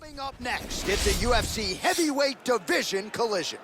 Coming up next, it's a UFC heavyweight division collision.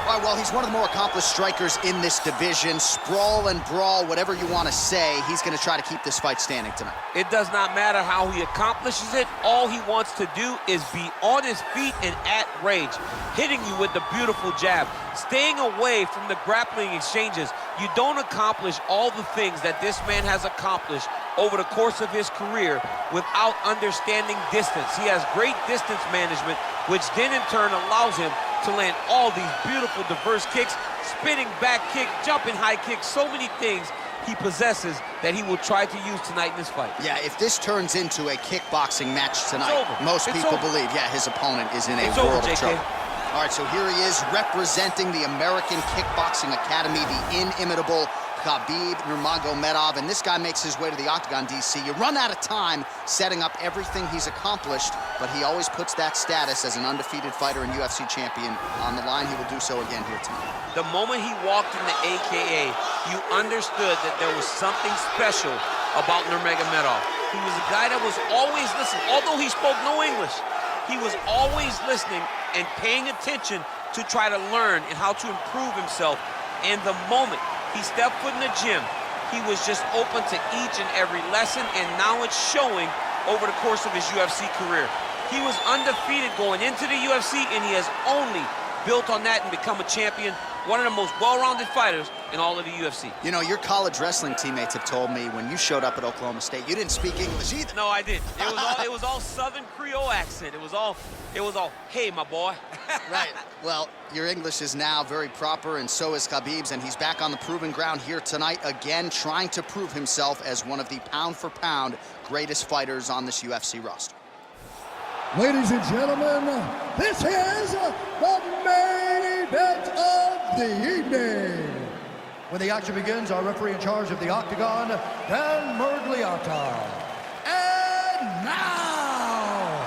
All right, well, he's one of the more accomplished strikers in this division. Sprawl and brawl, whatever you want to say, he's going to try to keep this fight standing tonight. It does not matter how he accomplishes it. All he wants to do is be on his feet and at rage, hitting you with the beautiful jab, staying away from the grappling exchanges. You don't accomplish all the things that this man has accomplished over the course of his career without understanding distance. He has great distance management, which then in turn allows him to land all these beautiful, diverse kicks, spinning back kick, jumping high kick, so many things he possesses that he will try to use tonight in this fight. Yeah, if this turns into a kickboxing match tonight, most people believe, yeah, his opponent is in a world of trouble. All right, so here he is representing the American Kickboxing Academy, the inimitable Khabib Nurmagomedov, and this guy makes his way to the octagon, DC. You run out of time setting up everything he's accomplished, but he always puts that status as an undefeated fighter and UFC champion on the line. He will do so again here tonight. The moment he walked in the AKA, you understood that there was something special about Nurmagomedov. He was a guy that was always listening. Although he spoke no English, he was always listening and paying attention to try to learn and how to improve himself. And the moment he stepped foot in the gym, he was just open to each and every lesson, and now it's showing over the course of his UFC career. He was undefeated going into the UFC, and he has only built on that and become a champion, one of the most well-rounded fighters in all of the UFC. You know, your college wrestling teammates have told me when you showed up at Oklahoma State, you didn't speak English either. No, I didn't. It was all Southern Creole accent. It was all, hey, my boy. Right. Well, your English is now very proper, and so is Khabib's, and he's back on the proving ground here tonight again, trying to prove himself as one of the pound-for-pound greatest fighters on this UFC roster. Ladies and gentlemen, this is the main event of the evening. When the action begins, our referee in charge of the octagon, Dan Mergliata. And now,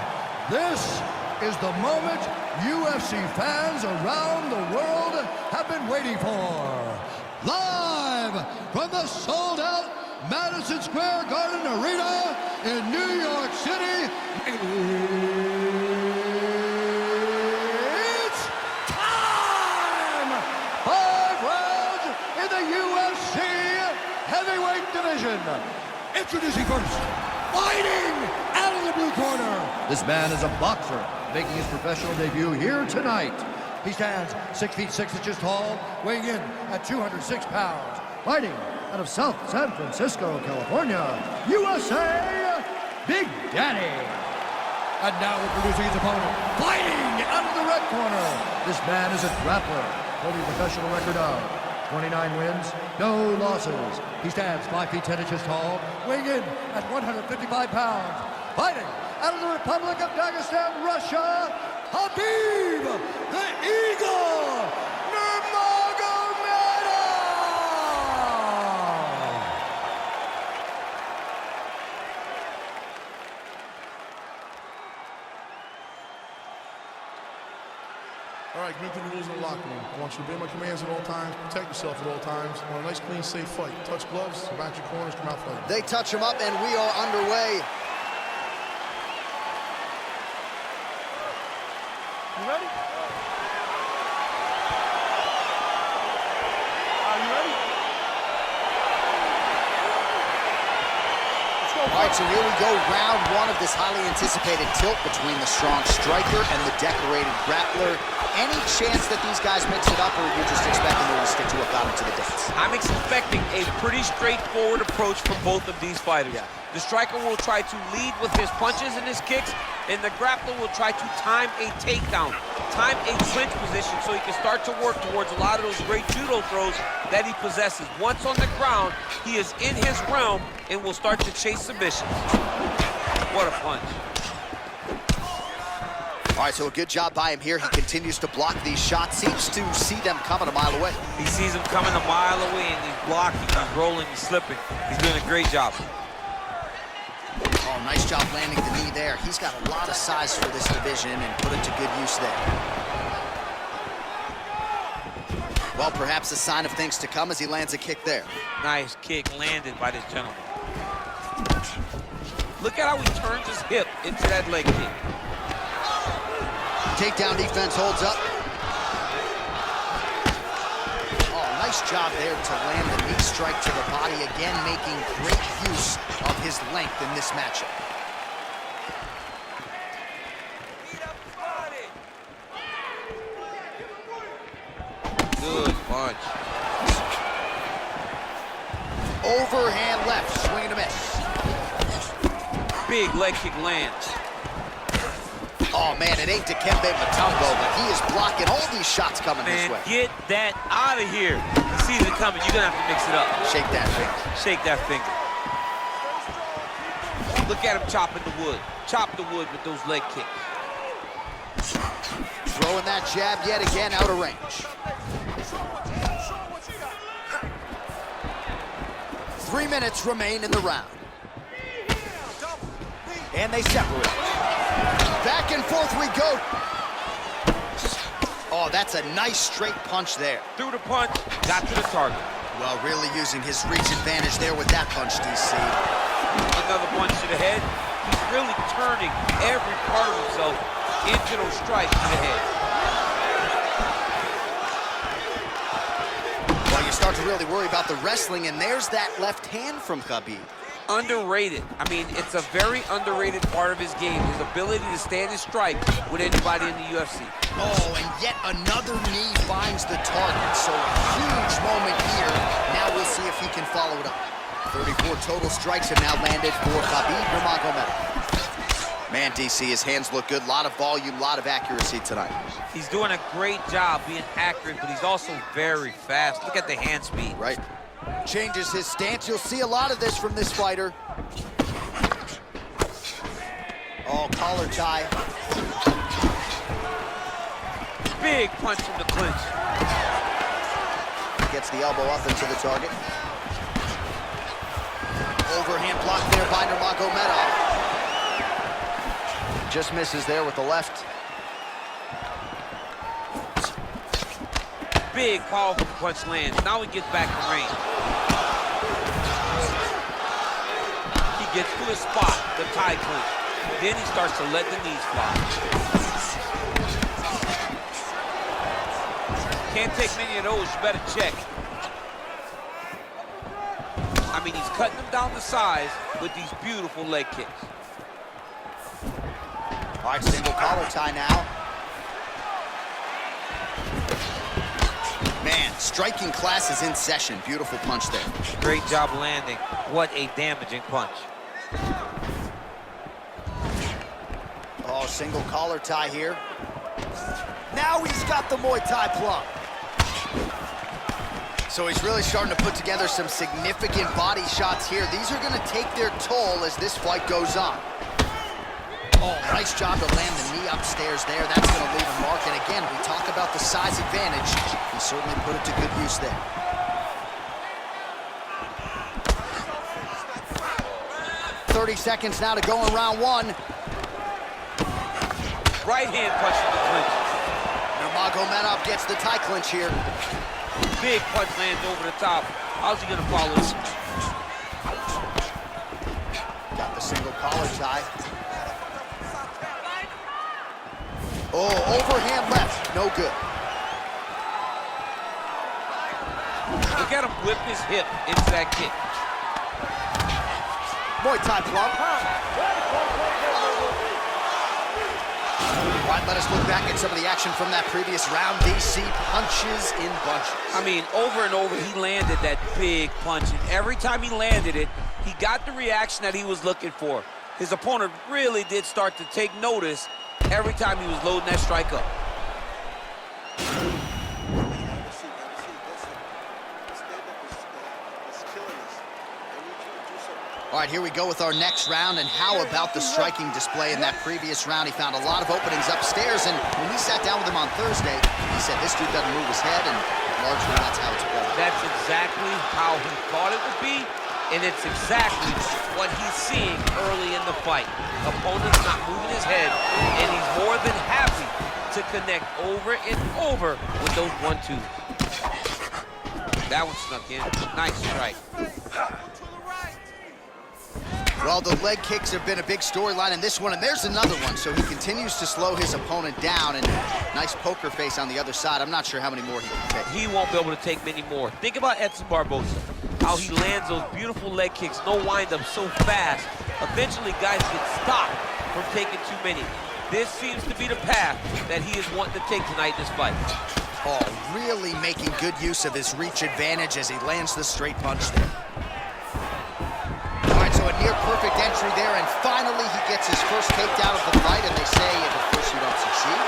this is the moment UFC fans around the world have been waiting for. Live from the sold-out Madison Square Garden Arena in New York City, it's time! 5 rounds in the UFC heavyweight division. Introducing first, fighting out of the blue corner. This man is a boxer, making his professional debut here tonight. He stands 6 feet 6 inches tall, weighing in at 206 pounds. Fighting out of South San Francisco, California, USA, Big Daddy. And now introducing his opponent, fighting out of the red corner. This man is a grappler, holding a professional record of 29 wins, no losses. He stands 5 feet 10 inches tall, weighing in at 155 pounds. Fighting out of the Republic of Dagestan, Russia, Khabib the Eagle Nurmagomedov! All right, greet the rules in the locker room. I want you to obey my commands at all times, protect yourself at all times. I want a nice, clean, safe fight. Touch gloves, back your corners, come out fighting. They touch him up, and we are underway. You ready? Are you ready? Let's go. All right, so here we go, round one of this highly anticipated tilt between the strong striker and the decorated grappler. Any chance that these guys mix it up, or are you just expecting them to stick to what got them to the dance? I'm expecting a pretty straightforward approach from both of these fighters. Yeah. The striker will try to lead with his punches and his kicks, and the grappler will try to time a takedown, time a clinch position so he can start to work towards a lot of those great judo throws that he possesses. Once on the ground, he is in his realm and will start to chase submissions. What a punch. All right, so a good job by him here. He continues to block these shots. Seems to see them coming a mile away. He sees them coming a mile away, and he's blocking, he's rolling, he's slipping. He's doing a great job. Oh, nice job landing the knee there. He's got a lot of size for this division and put it to good use there. Well, perhaps a sign of things to come as he lands a kick there. Nice kick landed by this gentleman. Look at how he turns his hip into that leg kick. Takedown defense holds up. Oh, nice job there to land the knee strike to the body, again making great use of his length in this matchup. Good punch. Overhand left, swing and a miss. Big leg kick lands. Oh, man, it ain't Dikembe Mutombo, but he is blocking all these shots coming this way. Get that out of here. He sees it coming. You're going to have to mix it up. Shake that finger. Shake that finger. Look at him chopping the wood. Chop the wood with those leg kicks. Throwing that jab yet again out of range. 3 minutes remain in the round. And they separate. Back and forth we go. Oh, that's a nice straight punch there. Threw the punch, got to the target. Well, really using his reach advantage there with that punch, DC. Another punch to the head. He's really turning every part of himself into those strikes to the head. Well, you start to really worry about the wrestling, and there's that left hand from Khabib. Underrated. I mean, it's a very underrated part of his game, his ability to stand and strike with anybody in the UFC. Oh, and yet another knee finds the target, so a huge moment here. Now we'll see if he can follow it up. 34 total strikes have now landed for Khabib Nurmagomedov. Man, DC, his hands look good. A lot of volume, a lot of accuracy tonight. He's doing a great job being accurate, but he's also very fast. Look at the hand speed. Right. Changes his stance. You'll see a lot of this from this fighter. Oh, collar tie. Big punch from the clinch. Gets the elbow up into the target. Overhand block there by Nurmagomedov. Just misses there with the left. Big, powerful punch lands. Now he gets back to range. He gets to the spot, the tie clinch. Then he starts to let the knees fly. Can't take many of those, you better check. I mean, he's cutting them down to size with these beautiful leg kicks. All right, single collar tie now. Man, striking class is in session. Beautiful punch there. Great job landing. What a damaging punch. Oh, single collar tie here. Now he's got the Muay Thai plum. So he's really starting to put together some significant body shots here. These are going to take their toll as this fight goes on. Oh, nice job to land the knee upstairs there. That's going to leave a mark. And again, we talk about the size advantage. He certainly put it to good use there. "30 seconds now to go in round one. Right hand punch to the clinch. Nurmagomedov gets the tie clinch here. Big punch lands over the top. How's he going to follow this? Got the single collar tie. Oh, overhand left, no good. Look at him whip his hip into that kick. Muay Thai plum. All right, let us look back at some of the action from that previous round. DC punches in bunches. I mean, over and over, he landed that big punch. And every time he landed it, he got the reaction that he was looking for. His opponent really did start to take notice every time he was loading that strike up. All right, here we go with our next round, and how about the striking display in that previous round? He found a lot of openings upstairs, and when we sat down with him on Thursday, he said this dude doesn't move his head, and largely that's how it's played. That's exactly how he thought it would be, and it's exactly what he's seeing early in the fight. Opponent's not moving his head, and he's more than happy to connect over and over with those 1-2s. That one snuck in. Nice strike. Well, the leg kicks have been a big storyline in this one, and there's another one. So he continues to slow his opponent down, and nice poker face on the other side. I'm not sure how many more he can take. He won't be able to take many more. Think about Edson Barboza, how he lands those beautiful leg kicks, no windup, so fast. Eventually, guys get stopped from taking too many. This seems to be the path that he is wanting to take tonight in this fight. Oh, really making good use of his reach advantage as he lands the straight punch there. All right, so a near-perfect entry there, and finally he gets his first takedown of the fight, and they say if at first you don't succeed,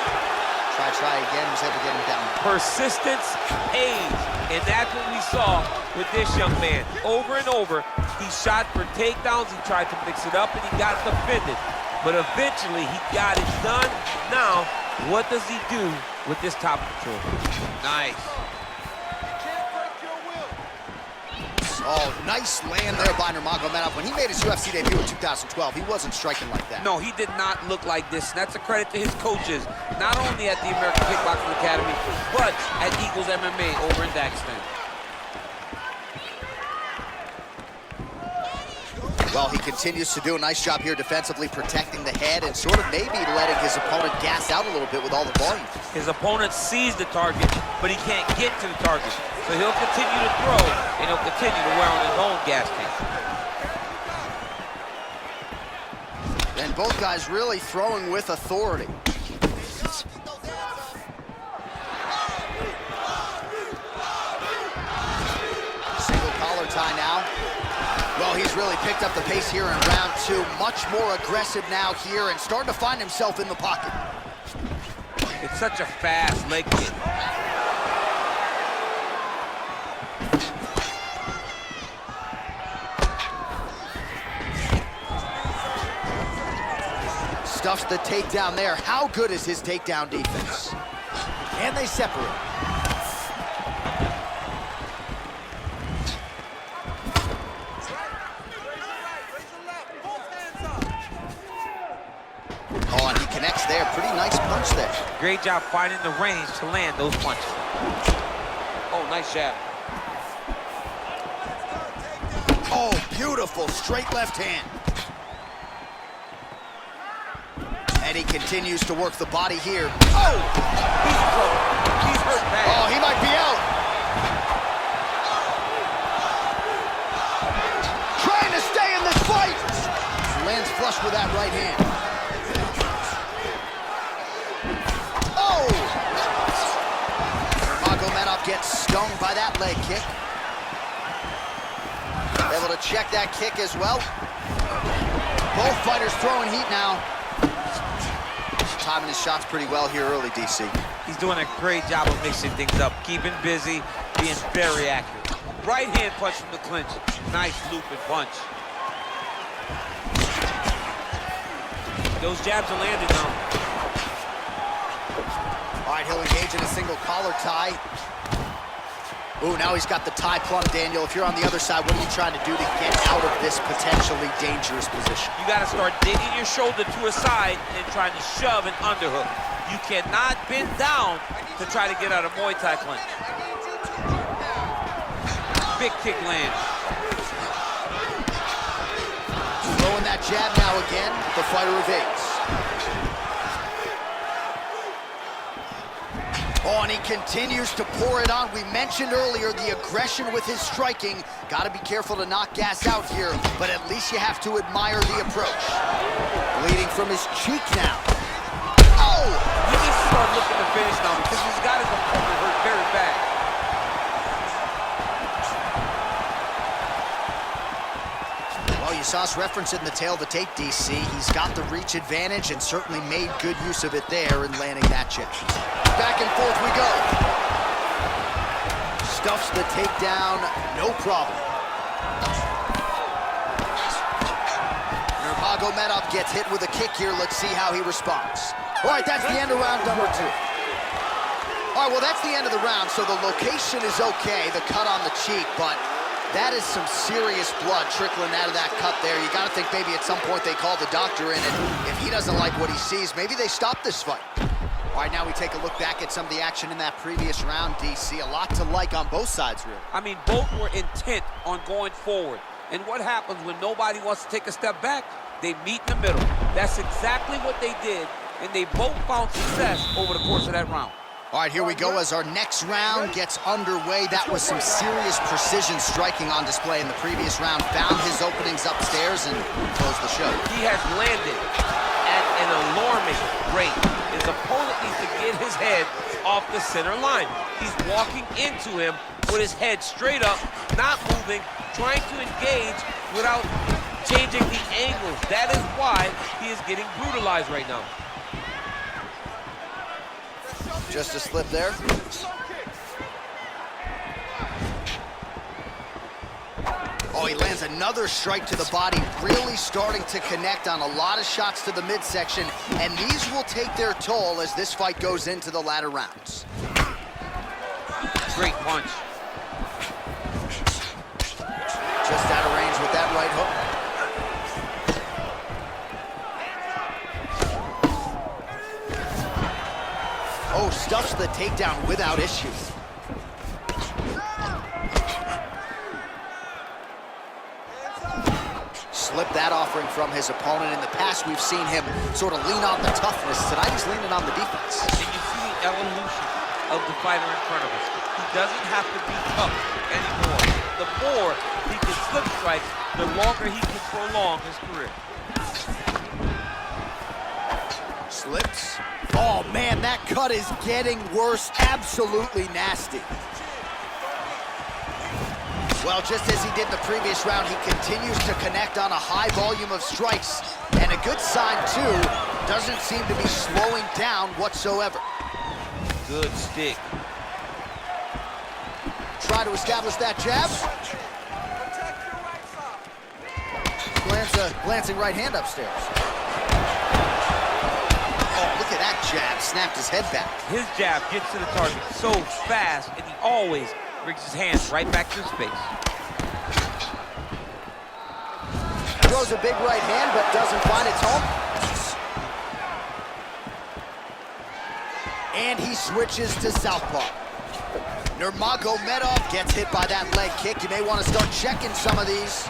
try again, was able to get him down. Persistence pays, and that's what we saw with this young man. Over and over, he shot for takedowns, he tried to mix it up, and he got defended. But eventually, he got it done. Now, what does he do with this top control? Nice. Oh, nice land there by Nurmagomedov. When he made his UFC debut in 2012, he wasn't striking like that. No, he did not look like this. And that's a credit to his coaches, not only at the American Kickboxing Academy, but at Eagles MMA over in Dagestan. Well, he continues to do a nice job here defensively, protecting the head and sort of maybe letting his opponent gas out a little bit with all the volume. His opponent sees the target, but he can't get to the target. So he'll continue to throw, and he'll continue to wear on his own gas tank. And both guys really throwing with authority. Single collar tie now. Well, he's really picked up the pace here in round two. Much more aggressive now here and starting to find himself in the pocket. It's such a fast leg kick. Stuffs the takedown there. How good is his takedown defense? And they separate. Oh, and he connects there. Pretty nice punch there. Great job finding the range to land those punches. Oh, nice jab. Oh, beautiful straight left hand. And he continues to work the body here. Oh! He's hurt bad. Oh, he might be out. Trying to stay in this fight. Lands flush with that right hand. Oh! Nurmagomedov gets stung by that leg kick. Able to check that kick as well. Both fighters throwing heat now. Timing his shots pretty well here early, DC. He's doing a great job of mixing things up, keeping busy, being very accurate. Right hand punch from the clinch. Nice looping punch. Those jabs are landing now. All right, he'll engage in a single collar tie. Ooh, now he's got the tie plumb, Daniel. If you're on the other side, what are you trying to do to get out of this potentially dangerous position? You got to start digging your shoulder to a side and trying to shove an underhook. You cannot bend down to try to get out of Muay Thai clinch. Big kick land. Throwing that jab now again. The fighter evades. Oh, and he continues to pour it on. We mentioned earlier the aggression with his striking. Got to be careful to not gas out here, but at least you have to admire the approach. Bleeding from his cheek now. Oh! He needs to start looking to finish now because he's got his opponent hurt very bad. Well, you saw us reference it in the tail of the tape, DC. He's got the reach advantage and certainly made good use of it there in landing that jab. Back and forth we go. Stuffs the takedown, no problem. Nurmagomedov gets hit with a kick here. Let's see how he responds. All right, that's the end of round number two. All right, well, that's the end of the round, so the location is okay, the cut on the cheek, but that is some serious blood trickling out of that cut there. You got to think maybe at some point they call the doctor in, and if he doesn't like what he sees, maybe they stop this fight. All right, now we take a look back at some of the action in that previous round, DC. A lot to like on both sides, really. I mean, both were intent on going forward. And what happens when nobody wants to take a step back? They meet in the middle. That's exactly what they did, and they both found success over the course of that round. All right, here we go as our next round gets underway. That was some serious precision striking on display in the previous round. Found his openings upstairs and closed the show. He has landed at an alarming rate. His opponent needs to get his head off the center line. He's walking into him with his head straight up, not moving, trying to engage without changing the angles. That is why he is getting brutalized right now. Just a slip there. Oh, he lands another strike to the body, really starting to connect on a lot of shots to the midsection, and these will take their toll as this fight goes into the latter rounds. Great punch. Just out of range with that right hook. Oh, stuffs the takedown without issue. Slip that offering from his opponent. In the past, we've seen him sort of lean on the toughness. Tonight, he's leaning on the defense. And you see the evolution of the fighter in front of us. He doesn't have to be tough anymore. The more he can slip strike, the longer he can prolong his career. Slips. Oh, man, that cut is getting worse. Absolutely nasty. Well, just as he did in the previous round, he continues to connect on a high volume of strikes. And a good sign, too, doesn't seem to be slowing down whatsoever. Good stick. Try to establish that jab. Glancing right hand upstairs. Oh, look at that jab. Snapped his head back. His jab gets to the target so fast, and he always brings his hands right back to his face. Throws a big right hand, but doesn't find its home. And he switches to southpaw. Nurmagomedov gets hit by that leg kick. You may want to start checking some of these.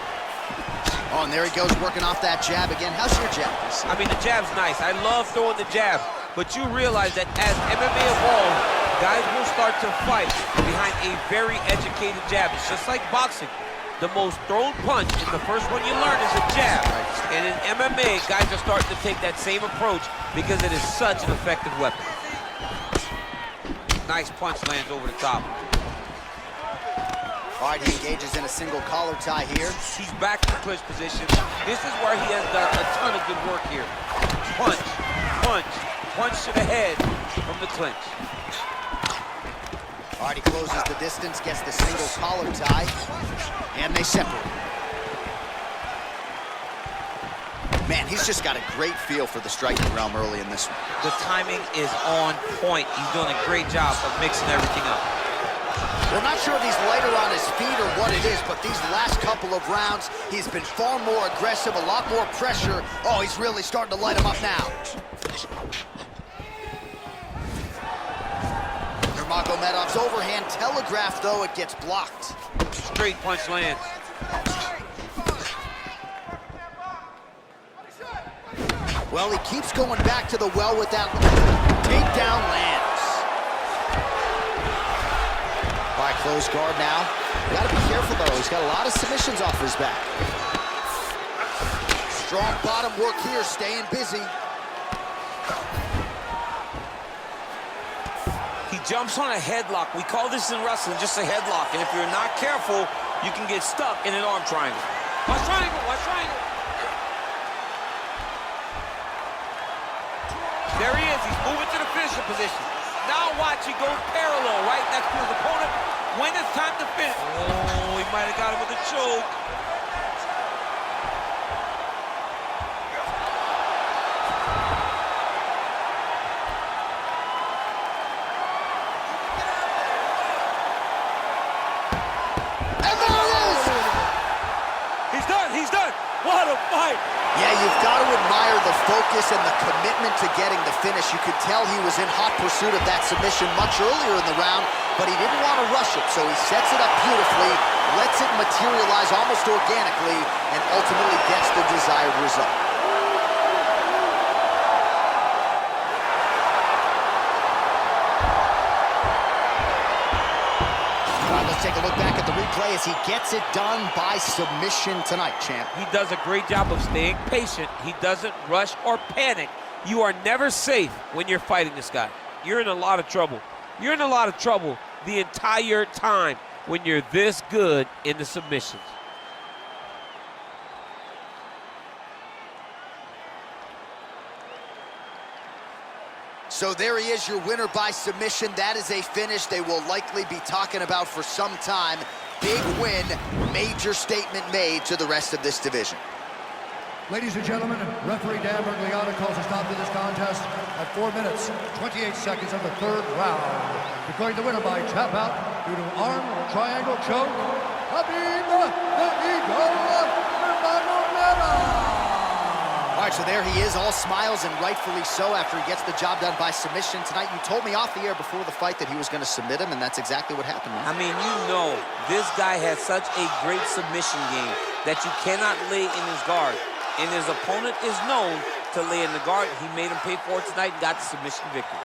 Oh, and there he goes, working off that jab again. How's your jab? I mean, the jab's nice. I love throwing the jab. But you realize that as MMA evolves, guys will start to fight behind a very educated jab. It's just like boxing. The most thrown punch is the first one you learn is a jab. And in MMA, guys are starting to take that same approach because it is such an effective weapon. Nice punch lands over the top. All right, he engages in a single collar tie here. He's back in clinch position. This is where he has done a ton of good work here. Punch, punch, punch to the head from the clinch. All right, he closes the distance, gets the single collar tie, and they separate. Man, he's just got a great feel for the striking realm early in this one. The timing is on point. He's doing a great job of mixing everything up. We're not sure if he's lighter on his feet or what it is, but these last couple of rounds, he's been far more aggressive, a lot more pressure. Oh, he's really starting to light him up now. Nurmagomedov's overhand telegraph, though, it gets blocked. Straight punch lands. Well, he keeps going back to the well with that takedown lands. All right, close guard now. Gotta be careful, though. He's got a lot of submissions off his back. Strong bottom work here, staying busy. He jumps on a headlock. We call this in wrestling just a headlock. And if you're not careful, you can get stuck in an arm triangle. Watch triangle, watch triangle. There he is, he's moving to the finisher position. Now watch, he goes parallel, right next to his opponent. When it's time to finish. Oh, he might have got him with a choke. And there it is! He's done, he's done. What a fight. Yeah, you've got to admire the focus and the commitment to getting the finish. You could tell he was in hot pursuit of that submission much earlier in the round, but he didn't want to rush it, so he sets it up beautifully, lets it materialize almost organically, and ultimately gets the desired result. Take a look back at the replay as he gets it done by submission tonight, champ. He does a great job of staying patient. He doesn't rush or panic. You are never safe when you're fighting this guy. You're in a lot of trouble. You're in a lot of trouble the entire time when you're this good in the submissions. So there he is, your winner by submission. That is a finish they will likely be talking about for some time. Big win, major statement made to the rest of this division. Ladies and gentlemen, referee Dan Bergliata calls a stop to this contest at 4 minutes, 28 seconds of the third round. Declaring the winner by tap out due to arm triangle choke, Khabib the Eagle Nurmagomedov. All right, so there he is, all smiles, and rightfully so after he gets the job done by submission tonight. You told me off the air before the fight that he was going to submit him, and that's exactly what happened, man. I mean, you know, this guy has such a great submission game that you cannot lay in his guard. And his opponent is known to lay in the guard. He made him pay for it tonight and got the submission victory.